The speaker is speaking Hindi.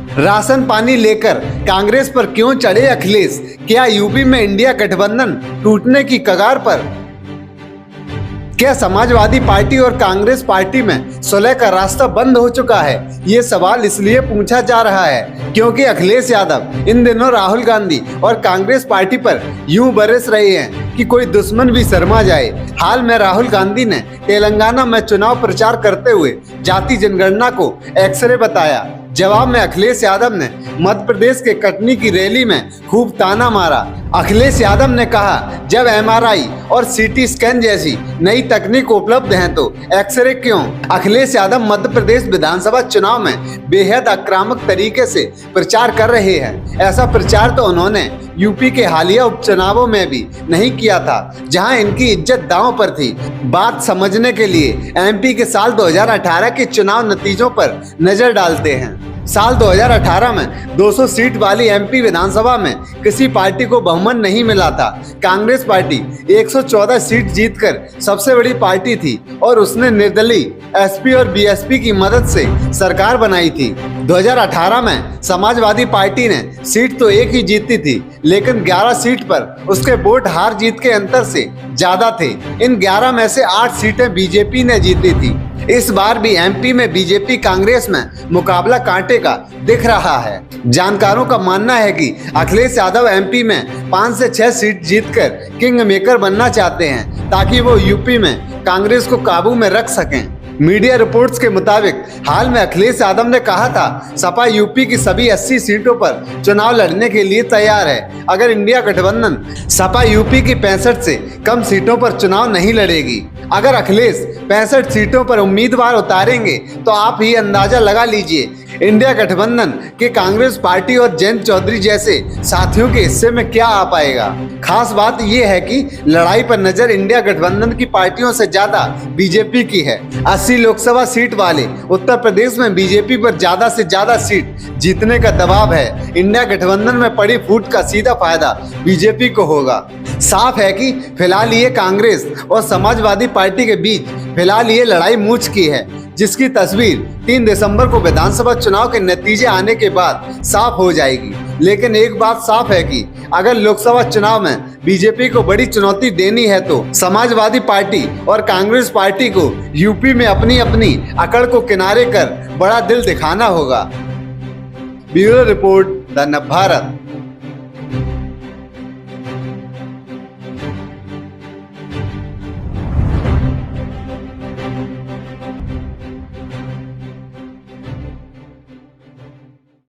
राशन पानी लेकर कांग्रेस पर क्यों चढ़े अखिलेश? क्या यूपी में इंडिया गठबंधन टूटने की कगार पर? क्या समाजवादी पार्टी और कांग्रेस पार्टी में सुलह का रास्ता बंद हो चुका है? ये सवाल इसलिए पूछा जा रहा है क्योंकि अखिलेश यादव इन दिनों राहुल गांधी और कांग्रेस पार्टी पर यूं बरस रहे हैं कि कोई दुश्मन भी शर्मा जाए। हाल में राहुल गांधी ने तेलंगाना में चुनाव प्रचार करते हुए जाति जनगणना को एक्सरे बताया। जवाब में अखिलेश यादव ने मध्य प्रदेश के कटनी की रैली में खूब ताना मारा। अखिलेश यादव ने कहा, जब एमआरआई और सीटी स्कैन जैसी नई तकनीक उपलब्ध हैं तो एक्सरे क्यों? अखिलेश यादव मध्य प्रदेश विधानसभा चुनाव में बेहद आक्रामक तरीके से प्रचार कर रहे हैं। ऐसा प्रचार तो उन्होंने यूपी के हालिया उपचुनावों में भी नहीं किया था, जहां इनकी इज्जत दांव पर थी। बात समझने के लिए एमपी के साल 2018 के चुनाव नतीजों पर नजर डालते हैं। साल 2018 में 200 सीट वाली एमपी विधानसभा में किसी पार्टी को बहुमत नहीं मिला था। कांग्रेस पार्टी 114 सीट जीतकर सबसे बड़ी पार्टी थी और उसने निर्दलीय एसपी और बीएसपी की मदद से सरकार बनाई थी। 2018 में समाजवादी पार्टी ने सीट तो एक ही जीती थी, लेकिन 11 सीट पर उसके वोट हार जीत के अंतर से ज्यादा थे। इन 11 में से 8 सीटें बीजेपी ने जीती थी। इस बार भी एमपी में बीजेपी कांग्रेस में मुकाबला कांटे का दिख रहा है। जानकारों का मानना है कि अखिलेश यादव एमपी में 5 से 6 सीट जीतकर किंग मेकर बनना चाहते हैं, ताकि वो यूपी में कांग्रेस को काबू में रख सकें। मीडिया रिपोर्ट्स के मुताबिक हाल में अखिलेश यादव ने कहा था, सपा यूपी की सभी 80 सीटों पर चुनाव लड़ने के लिए तैयार है। अगर इंडिया गठबंधन सपा यूपी की 65 से कम सीटों पर चुनाव नहीं लड़ेगी। अगर अखिलेश 65 सीटों पर उम्मीदवार उतारेंगे तो आप ही अंदाजा लगा लीजिए इंडिया गठबंधन के कांग्रेस पार्टी और जयंत चौधरी जैसे साथियों के हिस्से में क्या आ पाएगा। खास बात यह है कि लड़ाई पर नजर इंडिया गठबंधन की पार्टियों से ज्यादा बीजेपी की है। 80 लोकसभा सीट वाले उत्तर प्रदेश में बीजेपी पर ज्यादा से ज्यादा सीट जीतने का दबाव है। इंडिया गठबंधन में पड़ी फूट का सीधा फायदा बीजेपी को होगा। साफ है कि फिलहाल ये कांग्रेस और समाजवादी पार्टी के बीच फिलहाल ये लड़ाई मूंछ की है, जिसकी तस्वीर 3 दिसंबर को विधानसभा चुनाव के नतीजे आने के बाद साफ हो जाएगी। लेकिन एक बात साफ है कि अगर लोकसभा चुनाव में बीजेपी को बड़ी चुनौती देनी है तो समाजवादी पार्टी और कांग्रेस पार्टी को यूपी में अपनी अपनी अकड़ को किनारे कर बड़ा दिल दिखाना होगा। ब्यूरो रिपोर्ट, द नव भारत।